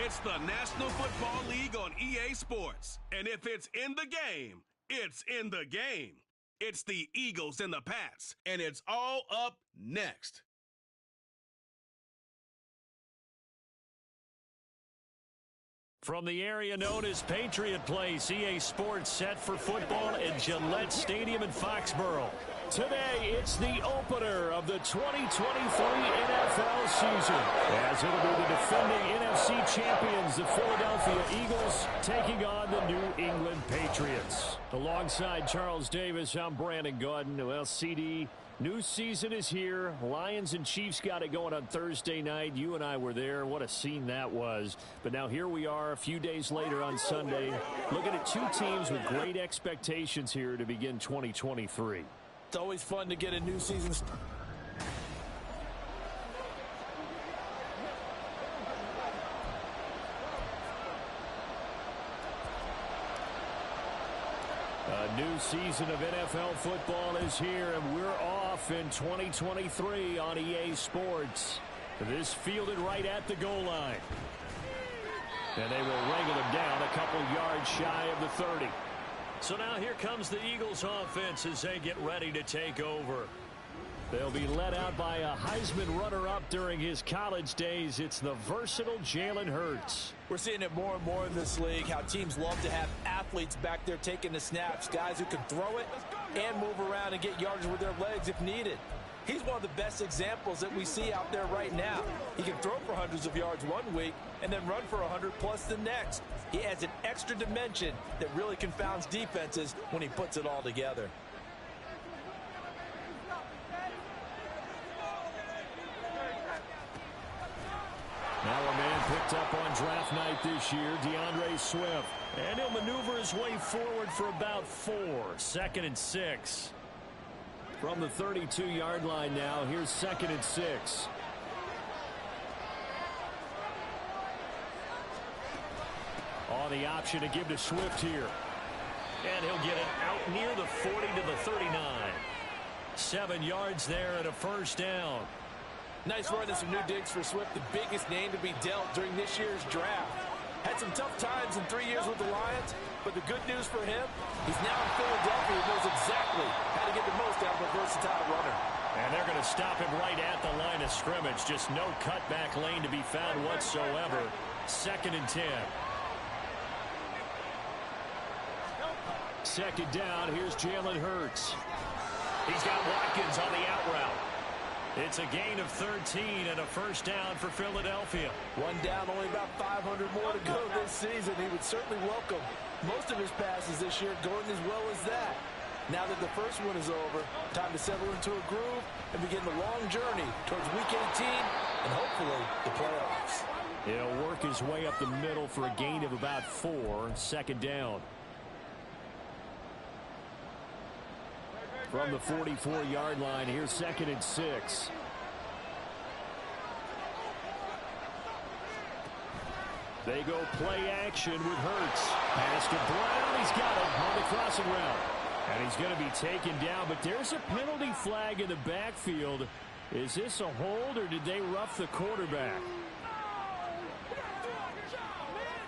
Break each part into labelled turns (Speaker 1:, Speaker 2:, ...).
Speaker 1: It's the National Football League on EA Sports. And if it's in the game, it's in the game. It's the Eagles and the Pats, and it's all up next.
Speaker 2: From the area known as Patriot Place, EA Sports set for football at Gillette Stadium in Foxborough. Today, it's the opener of the 2023 NFL season, as it'll be the defending NFC champions, the Philadelphia Eagles, taking on the New England Patriots. Alongside Charles Davis, I'm Brandon Gaudin. Well, CD, new season is here. Lions and Chiefs got it going on Thursday night. You and I were there. What a scene that was. But now here we are a few days later on Sunday, looking at two teams with great expectations here to begin 2023.
Speaker 3: It's always fun to get a new season.
Speaker 2: A new season of NFL football is here, and we're off in 2023 on EA Sports. This fielded right at the goal line. And they will wrangle him down a couple yards shy of the 30. So now here comes the Eagles offense as they get ready to take over. They'll be led out by a Heisman runner-up during his college days. It's the versatile Jalen Hurts.
Speaker 3: We're seeing it more and more in this league, how teams love to have athletes back there taking the snaps, guys who can throw it and move around and get yards with their legs if needed. He's one of the best examples that we see out there right now. He can throw for hundreds of yards one week and then run for 100+ the next. He adds an extra dimension that really confounds defenses when he puts it all together.
Speaker 2: Now a man picked up on draft night this year, DeAndre Swift. And he'll maneuver his way forward for about 4. 2nd and 6. From the 32-yard line now, here's 2nd and 6. On the option to give to Swift here. And he'll get it out near the 40 to the 39. 7 yards there and a first down.
Speaker 3: Nice run and some new digs for Swift, the biggest name to be dealt during this year's draft. Had some tough times in 3 years with the Lions, but the good news for him, he's now in Philadelphia and knows exactly how to get the most out of a versatile runner.
Speaker 2: And they're going to stop him right at the line of scrimmage. Just no cutback lane to be found whatsoever. 2nd and 10. 2nd down, here's Jalen Hurts. He's got Watkins on the out route. It's a gain of 13 and a first down for Philadelphia.
Speaker 3: One down, only about 500 more to go this season. He would certainly welcome most of his passes this year going as well as that. Now that the first one is over, time to settle into a groove and begin the long journey towards Week 18 and hopefully the playoffs.
Speaker 2: He'll work his way up the middle for a gain of about 4. 2nd down. From the 44-yard line, here's 2nd and 6. They go play action with Hurts. Pass to Brown. He's got it on the crossing route. And he's going to be taken down, but there's a penalty flag in the backfield. Is this a hold, or did they rough the quarterback?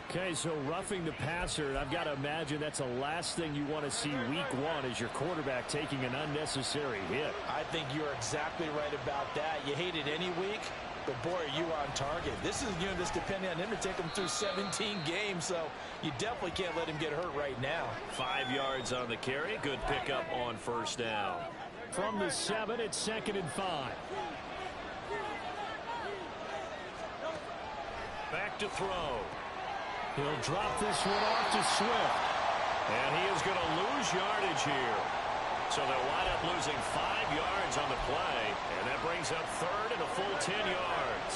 Speaker 2: Okay, so roughing the passer, I've got to imagine that's the last thing you want to see week 1 is your quarterback taking an unnecessary hit.
Speaker 3: I think you're exactly right about that. You hate it any week, but boy, are you on target. This is just depending on him to take him through 17 games, so you definitely can't let him get hurt right now.
Speaker 2: 5 yards on the carry. Good pickup on first down. From the 7, it's 2nd and 5. Back to throw. He'll drop this one off to Swift. And he is going to lose yardage here. So they'll wind up losing 5 yards on the play. And that brings up 3rd and a full 10 yards.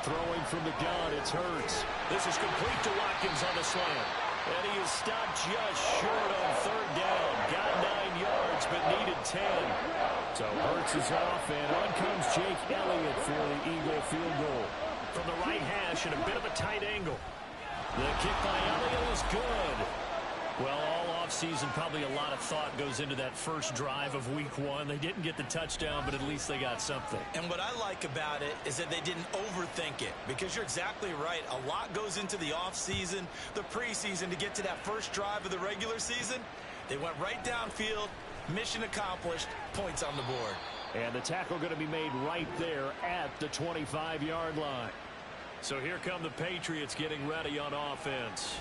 Speaker 2: Throwing from the gun, it's Hurts. This is complete to Watkins on the slant. And he is stopped just short on 3rd down. Got 9 yards, but needed 10. So Hurts is off, and on comes Jake Elliott for the Eagle field goal. From the right hash and a bit of a tight angle. The kick by Elliott is good. Well, all offseason, probably a lot of thought goes into that first drive of week 1. They didn't get the touchdown, but at least they got something.
Speaker 3: And what I like about it is that they didn't overthink it, because you're exactly right. A lot goes into the offseason, the preseason to get to that first drive of the regular season. They went right downfield, mission accomplished, points on the board.
Speaker 2: And the tackle going to be made right there at the 25-yard line. So here come the Patriots getting ready on offense.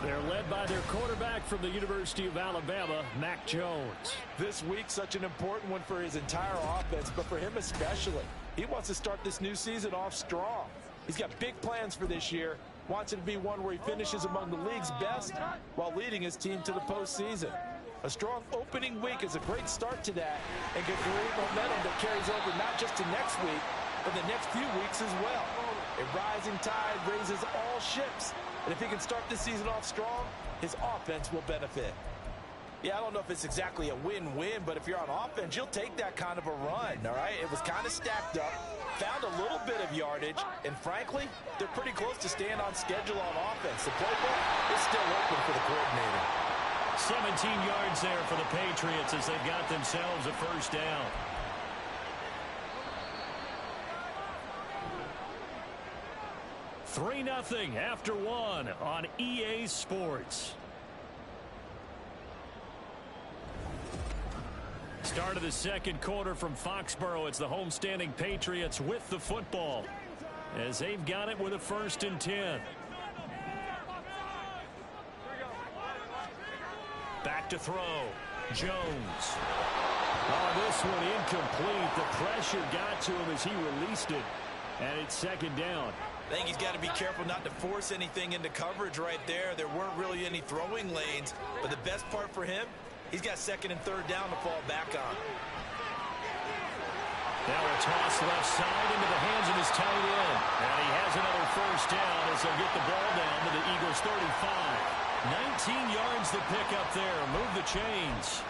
Speaker 2: They're led by their quarterback from the University of Alabama, Mac Jones.
Speaker 3: This week, such an important one for his entire offense, but for him especially. He wants to start this new season off strong. He's got big plans for this year. Wants it to be one where he finishes among the league's best while leading his team to the postseason. A strong opening week is a great start to that and can create momentum that carries over not just to next week, but the next few weeks as well. A rising tide raises all ships. And if he can start this season off strong, his offense will benefit. Yeah, I don't know if it's exactly a win-win, but if you're on offense, you'll take that kind of a run, all right? It was kind of stacked up, found a little bit of yardage, and frankly, they're pretty close to staying on schedule on offense. The playbook is still open for the coordinator.
Speaker 2: 17 yards there for the Patriots as they've got themselves a first down. Three 3-0 after one on EA Sports. Start of the second quarter from Foxborough. It's the homestanding Patriots with the football as they've got it with a 1st and 10. Back to throw. Jones. Oh, this one incomplete. The pressure got to him as he released it. And it's 2nd down.
Speaker 3: I think he's got to be careful not to force anything into coverage right there. There weren't really any throwing lanes. But the best part for him, he's got 2nd and 3rd down to fall back on.
Speaker 2: Now a toss left side into the hands of his tight end. And he has another first down as they'll get the ball down to the Eagles' 35. 19 yards to pick up there. Move the chains.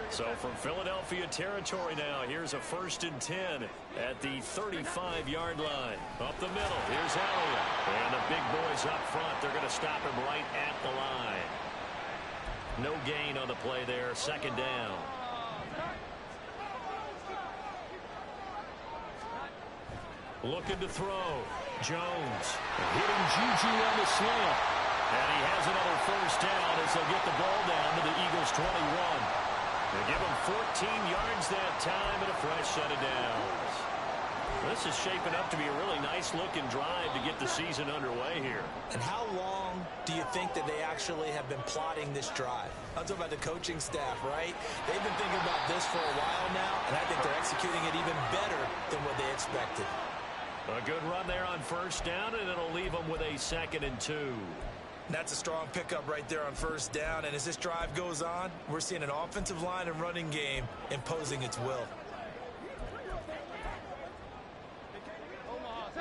Speaker 2: So from Philadelphia territory now, here's a 1st and 10 at the 35-yard line. Up the middle, here's Elliott. And the big boys up front, they're going to stop him right at the line. No gain on the play there, 2nd down. Looking to throw. Jones hitting Juju on the slant. And he has another first down as they'll get the ball down to the Eagles' 21. They give him 14 yards that time and a fresh set of downs. This is shaping up to be a really nice-looking drive to get the season underway here.
Speaker 3: And how long do you think that they actually have been plotting this drive? I'm talking about the coaching staff, right? They've been thinking about this for a while now, and I think they're executing it even better than what they expected.
Speaker 2: A good run there on 1st down, and it'll leave them with a 2nd and 2.
Speaker 3: That's a strong pickup right there on 1st down. And as this drive goes on, we're seeing an offensive line and running game imposing its will.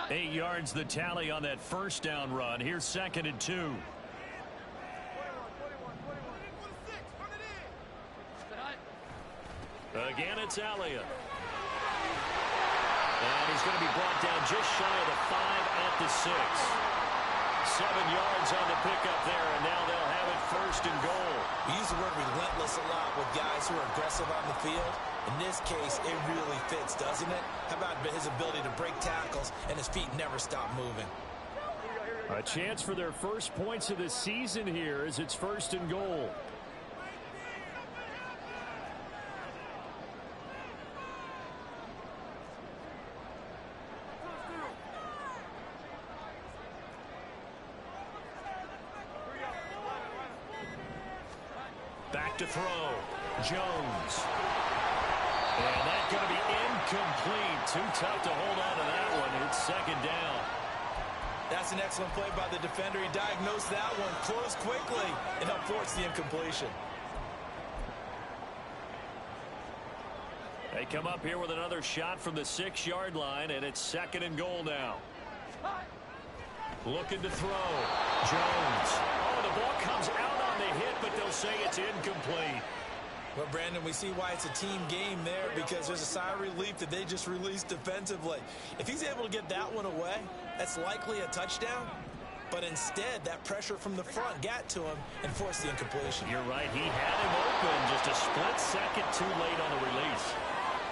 Speaker 2: 8 yards the tally on that 1st down run. Here's 2nd and 2. Again, it's Elliott. And he's going to be brought down just shy of the 5 at the 6. 7 yards on the pickup there, and now they'll have it 1st and goal.
Speaker 3: We use the word relentless a lot with guys who are aggressive on the field. In this case, it really fits, doesn't it? How about his ability to break tackles and his feet never stop moving?
Speaker 2: A chance for their first points of the season here as it's 1st and goal. Back to throw. Jones. And that's going to be incomplete. Too tough to hold on to that one. It's 2nd down.
Speaker 3: That's an excellent play by the defender. He diagnosed that one, closed quickly, and helped force the incompletion.
Speaker 2: They come up here with another shot from the 6-yard line, and it's 2nd and goal now. Looking to throw. Jones. Oh, the ball comes out on the hit, but they'll say it's incomplete.
Speaker 3: Well, Brandon, we see why it's a team game there, because there's a sigh of relief that they just released defensively. If he's able to get that one away, that's likely a touchdown. But instead, that pressure from the front got to him and forced the incompletion.
Speaker 2: You're right. He had him open just a split second too late on the release.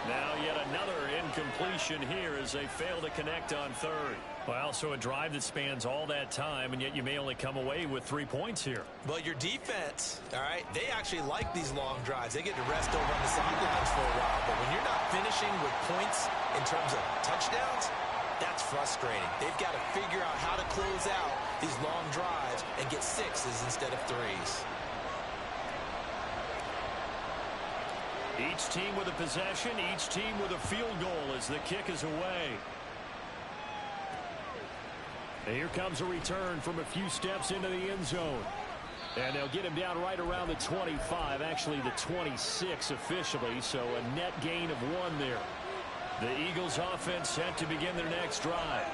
Speaker 2: Now yet another incompletion here as they fail to connect on third. Well, so a drive that spans all that time, and yet you may only come away with 3 points here.
Speaker 3: Well, your defense, all right, they actually like these long drives. They get to rest over on the sidelines for a while. But when you're not finishing with points in terms of touchdowns, that's frustrating. They've got to figure out how to close out these long drives and get 6s instead of 3s.
Speaker 2: Each team with a possession, each team with a field goal as the kick is away. And here comes a return from a few steps into the end zone. And they'll get him down right around the 25, actually the 26 officially, so a net gain of 1 there. The Eagles offense set to begin their next drive.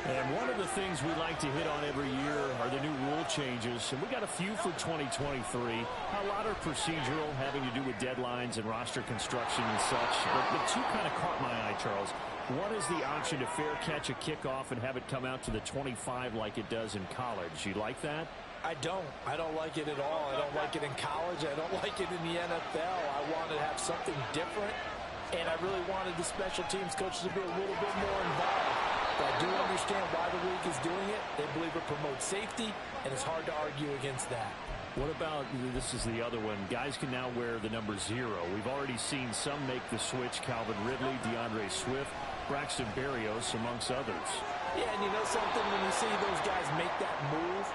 Speaker 2: And one of the things we like to hit on every year are the new rule changes. And we got a few for 2023. A lot are procedural, having to do with deadlines and roster construction and such. But the two kind of caught my eye, Charles. One is the option to fair catch a kickoff and have it come out to the 25 like it does in college. You like that?
Speaker 3: I don't like it at all. I don't like it in college. I don't like it in the NFL. I want to have something different. And I really wanted the special teams coaches to be a little bit more involved. But I do understand why the league is doing it. They believe it promotes safety, and it's hard to argue against that.
Speaker 2: What about, this is the other one, guys can now wear the number 0. We've already seen some make the switch, Calvin Ridley, DeAndre Swift, Braxton Berrios, amongst others.
Speaker 3: Yeah, and you know something, when you see those guys make that move,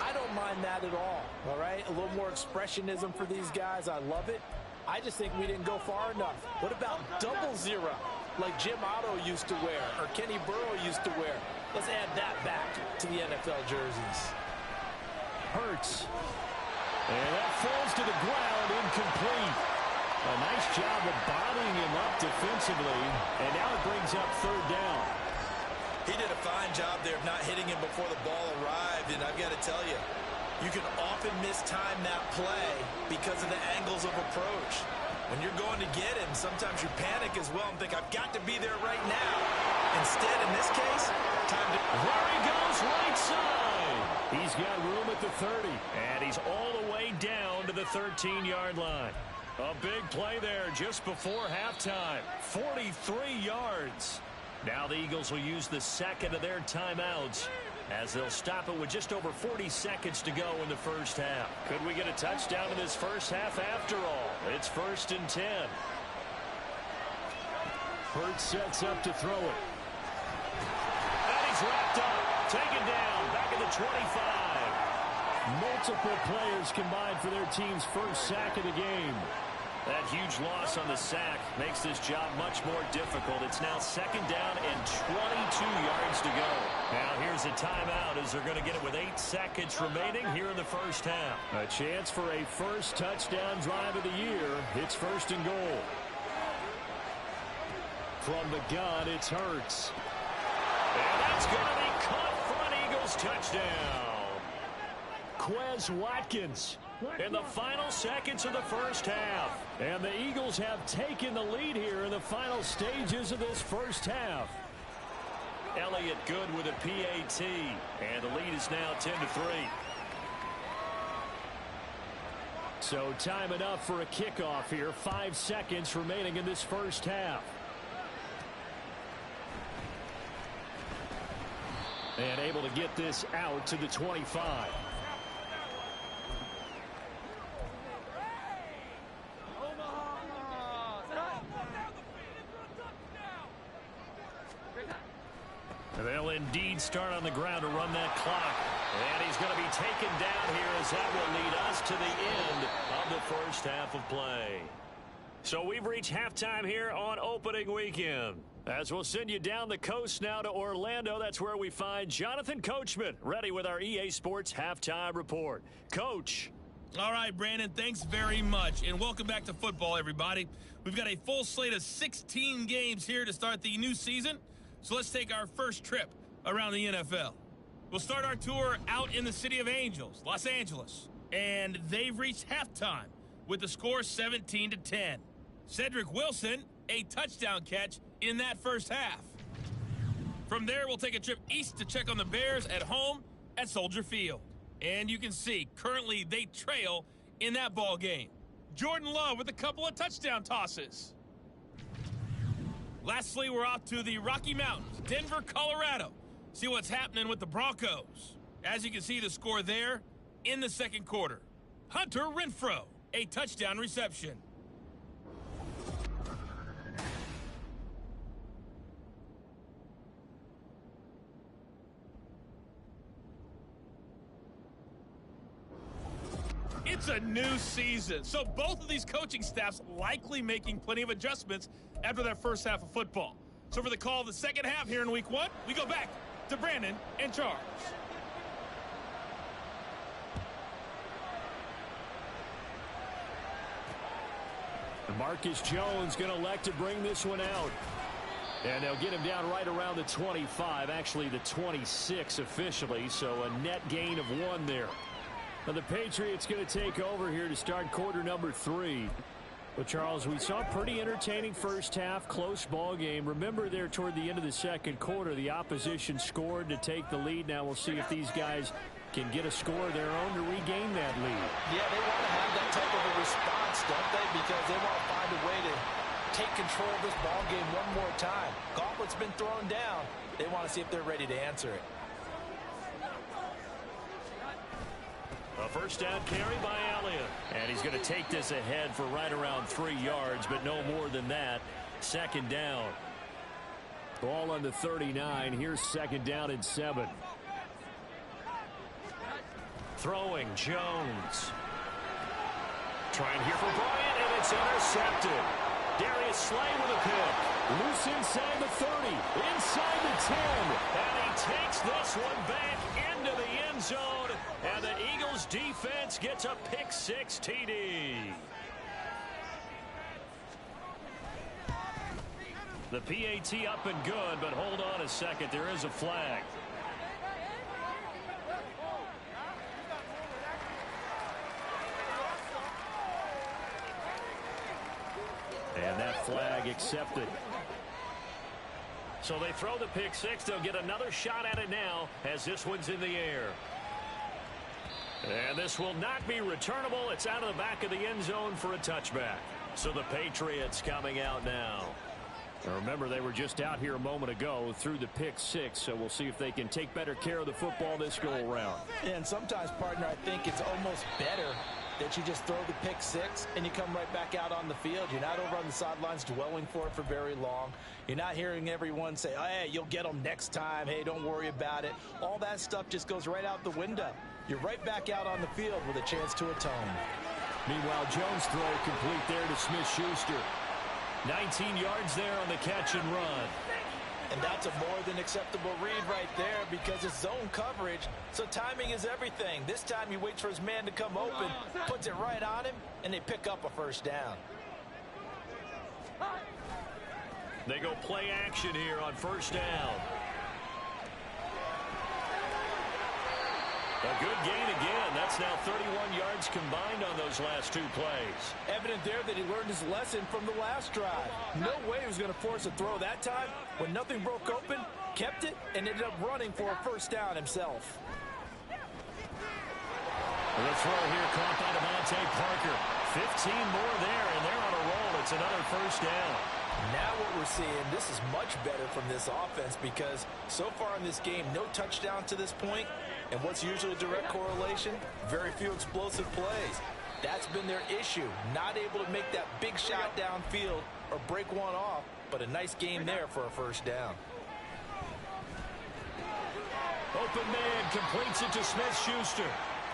Speaker 3: I don't mind that at all right? A little more expressionism for these guys. I love it. I just think we didn't go far enough. What about double 0, like Jim Otto used to wear or Kenny Burrow used to wear? Let's add that back to the NFL jerseys.
Speaker 2: Hurts. And that falls to the ground, incomplete. A nice job of bodying him up defensively, and now it brings up third down.
Speaker 3: He did a fine job there of not hitting him before the ball arrived, and I've got to tell you, you can often mistime that play because of the angles of approach. When you're going to get him, sometimes you panic as well and think, I've got to be there right now. Instead, in this case, time to...
Speaker 2: There he goes, right side. He's got room at the 30, and he's all the way down to the 13-yard line. A big play there just before halftime. 43 yards. Now the Eagles will use the second of their timeouts as they'll stop it with just over 40 seconds to go in the first half. Could we get a touchdown in this first half after all? It's 1st and 10. Hurts sets up to throw it. And he's wrapped up. Taken down. Back at the 25. Multiple players combined for their team's first sack of the game. That huge loss on the sack makes this job much more difficult. It's now 2nd down and 22 yards to go. Now here's a timeout as they're going to get it with 8 seconds remaining here in the first half. A chance for a first touchdown drive of the year. It's 1st and goal. From the gun, it's Hurts. And that's going to be caught for an Eagles touchdown. Quez Watkins in the final seconds of the first half. And the Eagles have taken the lead here in the final stages of this first half. Elliott good with a PAT. And the lead is now 10-3. So time enough for a kickoff here. 5 seconds remaining in this first half. And able to get this out to the 25. They'll indeed start on the ground to run that clock. And he's going to be taken down here as that will lead us to the end of the first half of play. So we've reached halftime here on opening weekend. As we'll send you down the coast now to Orlando, that's where we find Jonathan Coachman, ready with our EA Sports Halftime Report. Coach.
Speaker 4: All right, Brandon, thanks very much. And welcome back to football, everybody. We've got a full slate of 16 games here to start the new season. So let's take our first trip around the NFL. We'll start our tour out in the City of Angels, Los Angeles. And they've reached halftime with the score 17-10. Cedric Wilson, a touchdown catch in that first half. From there, we'll take a trip east to check on the Bears at home at Soldier Field. And you can see, currently they trail in that ball game. Jordan Love with a couple of touchdown tosses. Lastly, we're off to the Rocky Mountains, Denver, Colorado. See what's happening with the Broncos. As you can see, the score there in the second quarter. Hunter Renfrow, a touchdown reception. It's a new season, so both of these coaching staffs likely making plenty of adjustments after their first half of football. So for the call of the second half here in week 1, we go back to Brandon and Charles.
Speaker 2: Marcus Jones going to elect to bring this one out. And they'll get him down right around the 25, actually the 26 officially, so a net gain of 1 there. Now the Patriots going to take over here to start quarter number 3. Well, Charles, we saw a pretty entertaining first half, close ball game. Remember there toward the end of the second quarter, the opposition scored to take the lead. Now we'll see if these guys can get a score of their own to regain that lead.
Speaker 3: Yeah, they want to have that type of a response, don't they? Because they want to find a way to take control of this ball game one more time. Gauntlet's been thrown down. They want to see if they're ready to answer it.
Speaker 2: A first down carry by Elliott. And he's going to take this ahead for right around 3 yards, but no more than that. Second down. Ball on the 39. Here's second down and 7. Throwing Jones. Trying here for Bryant, and it's intercepted. Darius Slay with a pick. Loose inside the 30, inside the 10. And he takes this one back into the end zone. And the Eagles defense gets a pick 6 TD. The PAT up and good, but hold on a second. There is a flag. And that flag accepted. So they throw the pick 6. They'll get another shot at it now as this one's in the air. And this will not be returnable. It's out of the back of the end zone for a touchback. So the Patriots coming out now. Now remember, they were just out here a moment ago through the pick 6, so we'll see if they can take better care of the football this go-around.
Speaker 3: And sometimes, partner, I think it's almost better that you just throw the pick 6 and you come right back out on the field. You're not over on the sidelines dwelling for it for very long. You're not hearing everyone say, oh, hey, you'll get them next time. Hey, don't worry about it. All that stuff just goes right out the window. You're right back out on the field with a chance to atone.
Speaker 2: Meanwhile, Jones' throw complete there to Smith-Schuster. 19 yards there on the catch and run.
Speaker 3: And that's a more than acceptable read right there because it's zone coverage, so timing is everything. This time he waits for his man to come open, puts it right on him, and they pick up a first down.
Speaker 2: They go play action here on first down. A good gain again. That's now 31 yards combined on those last 2 plays.
Speaker 3: Evident there that he learned his lesson from the last drive. No way he was going to force a throw that time. When nothing broke open, kept it, and ended up running for a first down himself.
Speaker 2: The throw here caught by Devontae Parker. 15 more there, and they're on a roll. It's another first down.
Speaker 3: Now what we're seeing, this is much better from this offense because so far in this game, no touchdown to this point. And what's usually a direct correlation? Very few explosive plays. That's been their issue. Not able to make that big shot downfield or break one off, but a nice game there for a first down.
Speaker 2: Open man completes it to Smith-Schuster.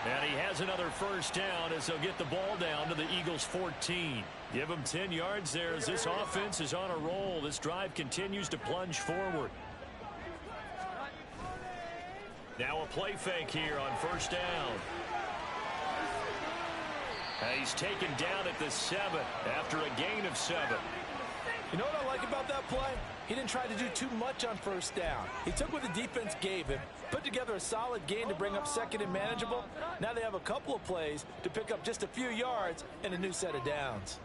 Speaker 2: And he has another first down as they'll get the ball down to the Eagles' 14. Give them 10 yards there as this offense is on a roll. This drive continues to plunge forward. Now a play fake here on first down. And he's taken down at the 7 after a gain of 7.
Speaker 3: You know what I like about that play? He didn't try to do too much on first down. He took what the defense gave him, put together a solid gain to bring up second and manageable. Now they have a couple of plays to pick up just a few yards and a new set of downs.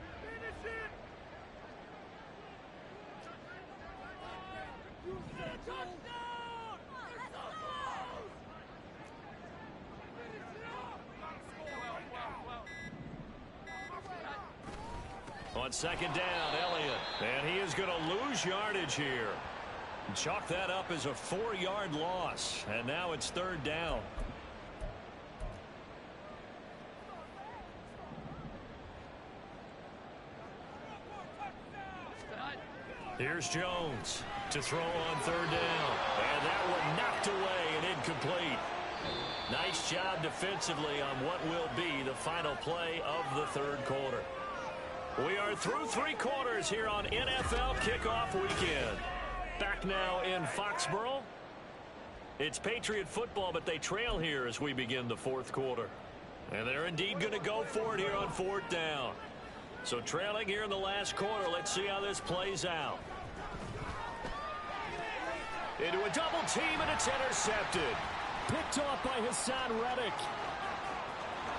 Speaker 2: on second down, Elliott. And he is going to lose yardage here. Chalk that up as a 4-yard loss. And now it's third down. Here's Jones to throw on third down. And that one knocked away and incomplete. Nice job defensively on what will be the final play of the third quarter. We are through 3 quarters here on NFL Kickoff Weekend. Back now in Foxborough. It's Patriot football, but they trail here as we begin the fourth quarter. And they're indeed going to go for it here on fourth down. So trailing here in the last quarter, let's see how this plays out. Into a double team, and it's intercepted. Picked off by Hassan Reddick.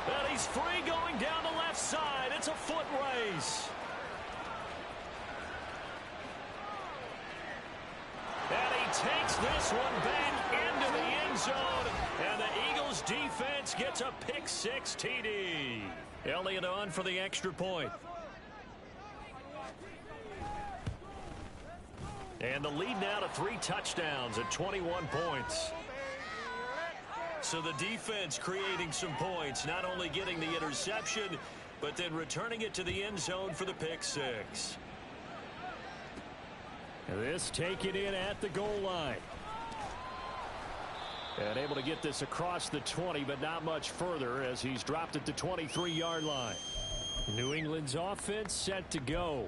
Speaker 2: And he's free going down the left side. It's a foot race. And he takes this one back into the end zone. And the Eagles defense gets a pick-6 TD. Elliott on for the extra point. And the lead now to 3 touchdowns at 21 points. So the defense creating some points, not only getting the interception, but then returning it to the end zone for the pick-6. This taken in at the goal line. And able to get this across the 20, but not much further as he's dropped at the 23-yard line. New England's offense set to go.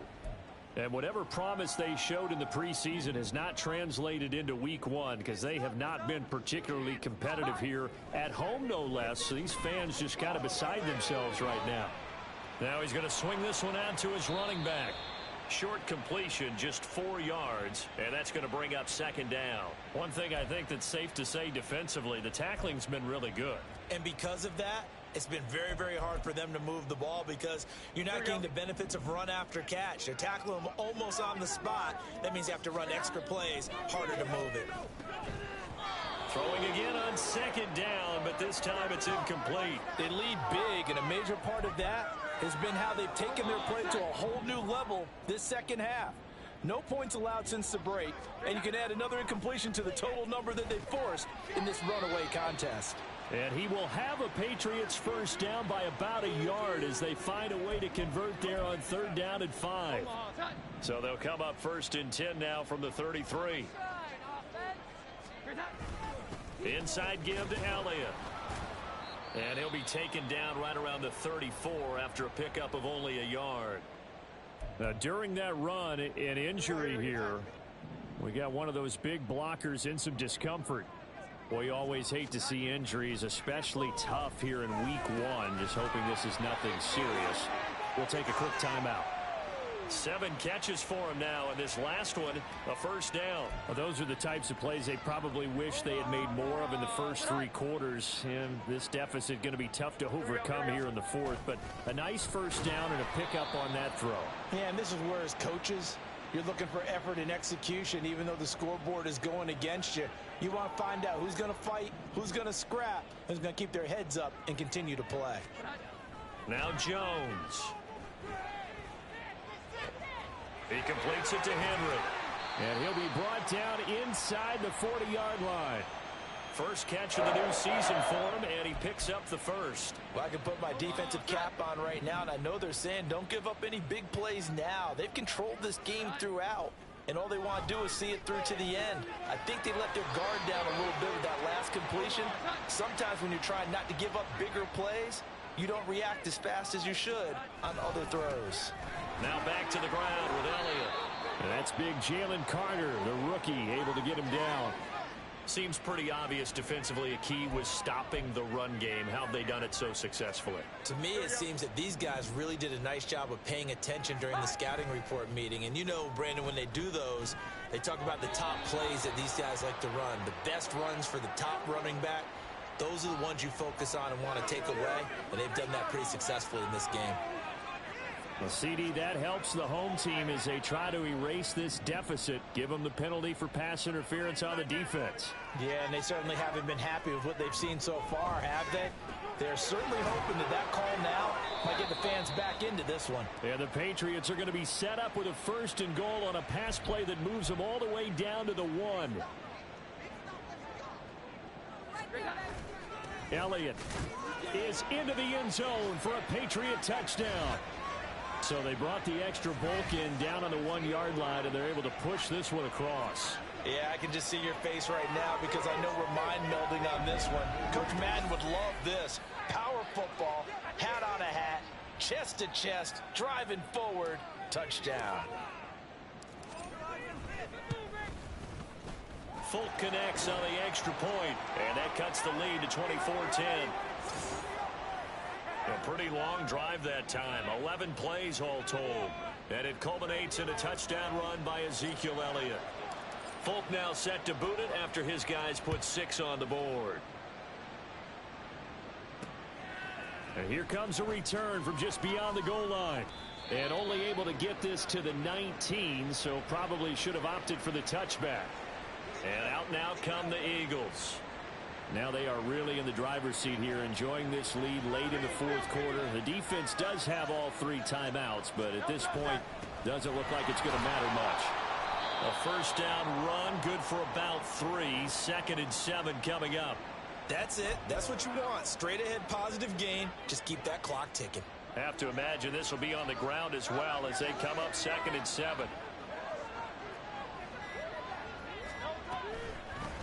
Speaker 2: And whatever promise they showed in the preseason has not translated into week 1 because they have not been particularly competitive here at home, no less. So these fans just kind of beside themselves right now. Now he's going to swing this one out to his running back. Short completion, just 4 yards, and that's going to bring up second down. One thing I think that's safe to say defensively, the tackling's been really good.
Speaker 3: And because of that, it's been very, very hard for them to move the ball because you're not getting the benefits of run after catch. They're tackling them almost on the spot. That means you have to run extra plays, harder to move it.
Speaker 2: Throwing again on second down, but this time it's incomplete.
Speaker 3: They lead big, and a major part of that has been how they've taken their play to a whole new level this second half. No points allowed since the break, and you can add another incompletion to the total number that they forced in this runaway contest.
Speaker 2: And he will have a Patriots first down by about a yard as they find a way to convert there on third down and 5. So they'll come up first and 10 now from the 33. Inside give to Elliott. And he'll be taken down right around the 34 after a pickup of only a yard. Now, during that run, an injury here. We got one of those big blockers in some discomfort. Boy, you always hate to see injuries, especially tough here in week 1. Just hoping this is nothing serious. We'll take a quick timeout. 7 catches for him now, and this last one, a first down. Well, those are the types of plays they probably wish they had made more of in the first 3 quarters, and this deficit going to be tough to overcome here in the fourth, but a nice first down and a pickup on that throw.
Speaker 3: Yeah, and this is where, as coaches, you're looking for effort and execution, even though the scoreboard is going against you. You want to find out who's going to fight, who's going to scrap, who's going to keep their heads up and continue to play.
Speaker 2: Now Jones. He completes it to Henry. And he'll be brought down inside the 40-yard line. First catch of the new season for him, and he picks up the first.
Speaker 3: Well, I can put my defensive cap on right now, and I know they're saying don't give up any big plays now. They've controlled this game throughout, and all they want to do is see it through to the end. I think they let their guard down a little bit with that last completion. Sometimes when you're trying not to give up bigger plays, you don't react as fast as you should on other throws.
Speaker 2: Now back to the ground with Elliott. And that's big Jalen Carter, the rookie, able to get him down. Seems pretty obvious defensively a key was stopping the run game. How have they done it so successfully?
Speaker 3: To me, it seems that these guys really did a nice job of paying attention during the scouting report meeting. And you know, Brandon, when they do those, they talk about the top plays that these guys like to run. The best runs for the top running back, those are the ones you focus on and want to take away. And they've done that pretty successfully in this game.
Speaker 2: Well, CD, that helps the home team as they try to erase this deficit. Give them the penalty for pass interference on the defense.
Speaker 3: Yeah, and they certainly haven't been happy with what they've seen so far, have they? They're certainly hoping that call now might get the fans back into this one.
Speaker 2: Yeah, the Patriots are going to be set up with a 1st and goal on a pass play that moves them all the way down to the 1. Elliott is into the end zone for a Patriot touchdown. So they brought the extra bulk in down on the 1-yard line, and they're able to push this one across.
Speaker 3: Yeah, I can just see your face right now because I know we're mind melding on this one. Coach Madden would love this. Power football, hat on a hat, chest to chest, driving forward, touchdown.
Speaker 2: Folk connects on the extra point, and that cuts the lead to 24-10. A pretty long drive that time, 11 plays all told. And it culminates in a touchdown run by Ezekiel Elliott. Folk now set to boot it after his guys put 6 on the board. And here comes a return from just beyond the goal line. And only able to get this to the 19, so probably should have opted for the touchback. And out now come the Eagles. Now they are really in the driver's seat here, enjoying this lead late in the 4th quarter. The defense does have all 3 timeouts, but at this point, doesn't look like it's going to matter much. A 1st down run, good for about 3. 2nd and 7 coming up.
Speaker 3: That's it. That's what you want. Straight ahead positive gain. Just keep that clock ticking.
Speaker 2: Have to imagine this will be on the ground as well as they come up 2nd and 7.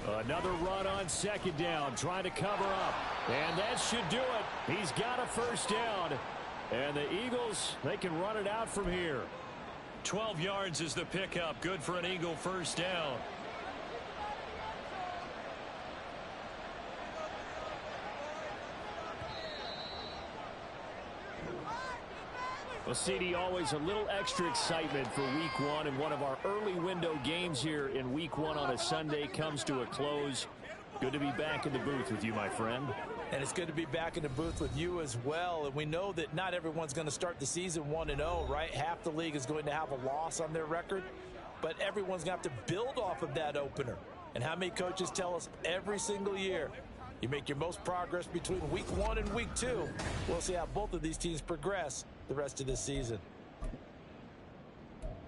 Speaker 2: Another run on 2nd down, trying to cover up. And that should do it. He's got a 1st down. And the Eagles, they can run it out from here. 12 yards is the pickup. Good for an Eagle 1st down. Well, CD, always a little extra excitement for Week 1, and one of our early window games here in Week 1 on a Sunday comes to a close. Good to be back in the booth with you, my friend.
Speaker 3: And it's good to be back in the booth with you as well. And we know that not everyone's going to start the season 1-0, right? Half the league is going to have a loss on their record, but everyone's going to have to build off of that opener. And how many coaches tell us every single year, you make your most progress between Week 1 and Week 2. We'll see how both of these teams progress the rest of this season.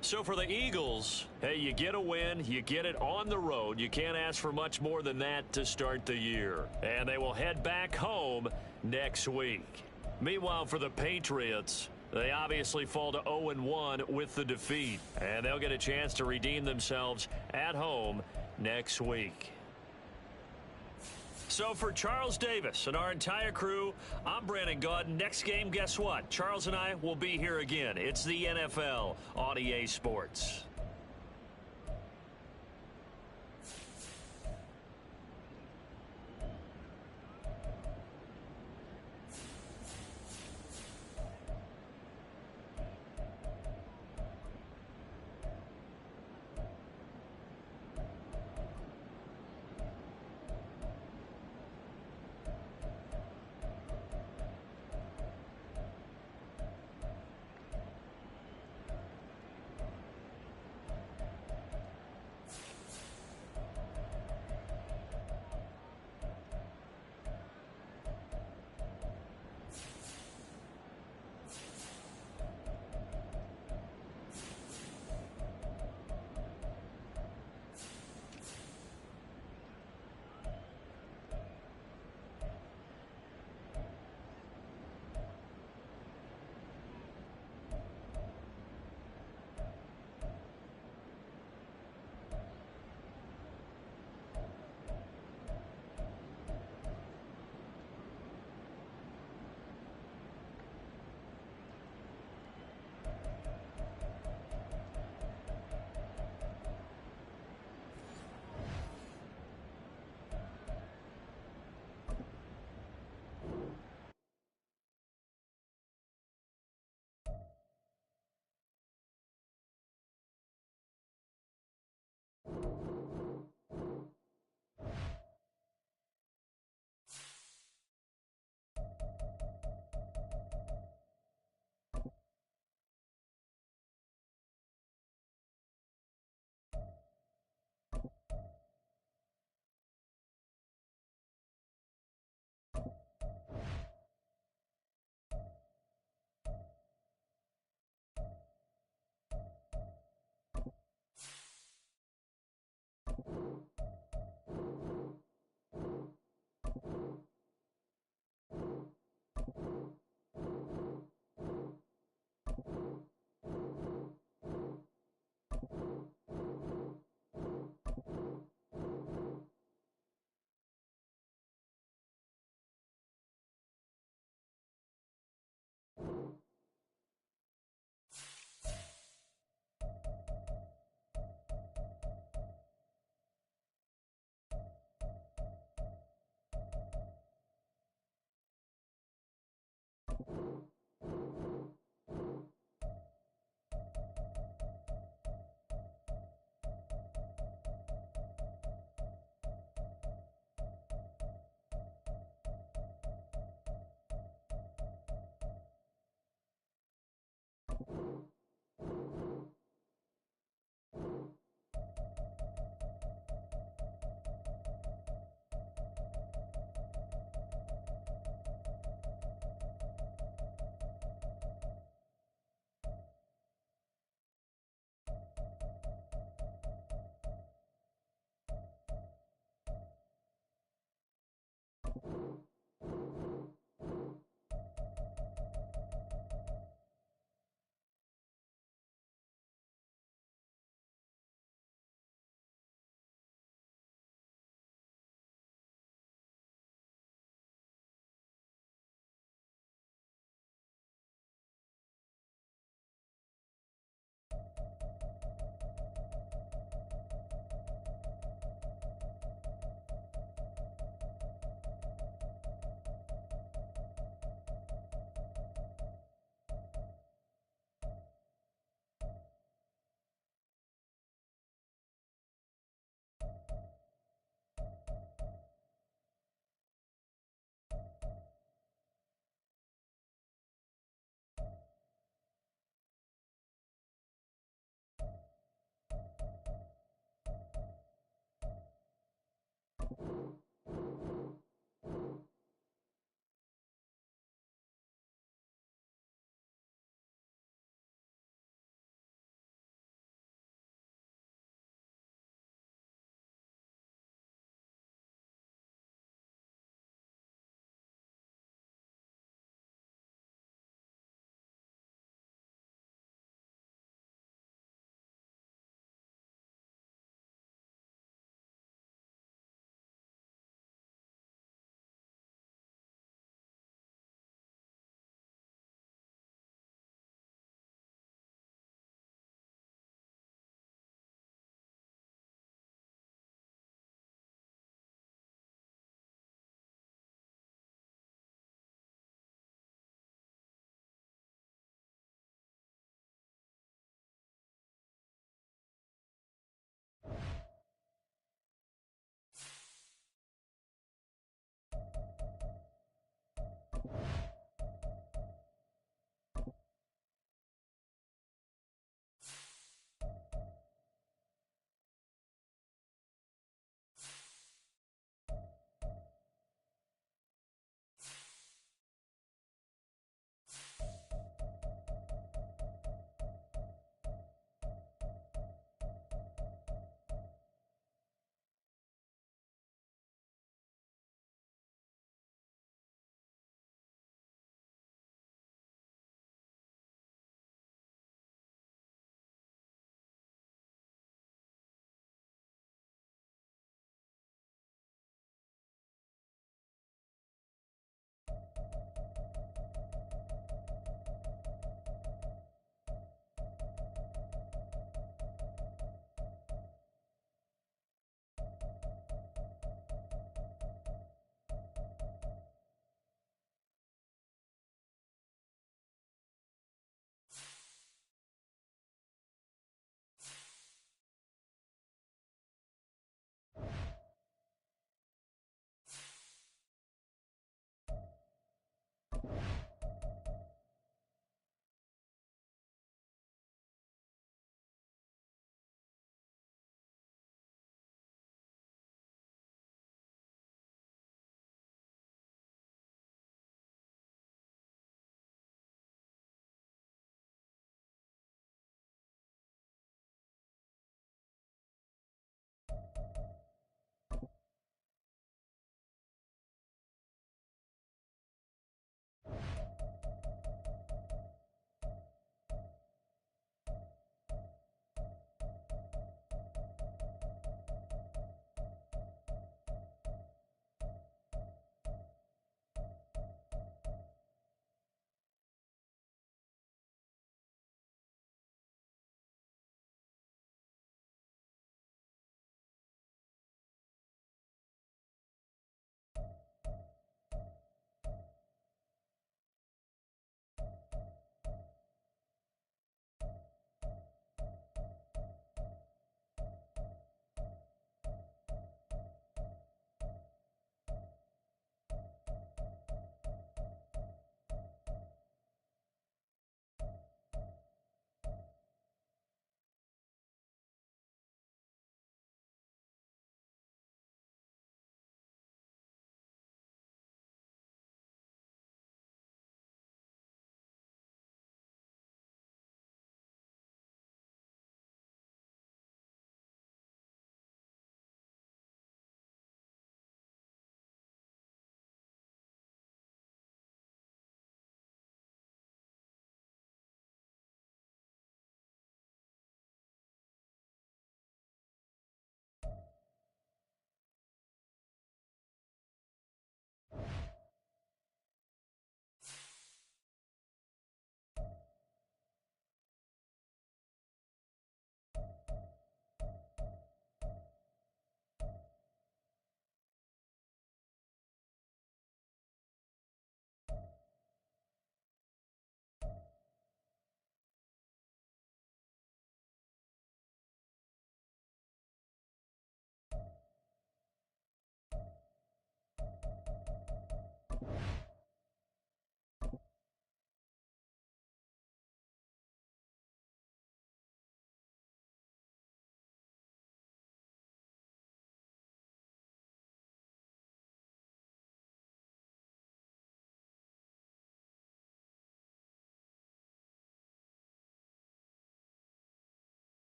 Speaker 2: So for the Eagles, hey, you get a win, you get it on the road. You can't ask for much more than that to start the year. And they will head back home next week. Meanwhile, for the Patriots, they obviously fall to 0-1 with the defeat. And they'll get a chance to redeem themselves at home next week. So for Charles Davis and our entire crew, I'm Brandon Gaudin. Next game, guess what? Charles and I will be here again. It's the NFL on EA Sports.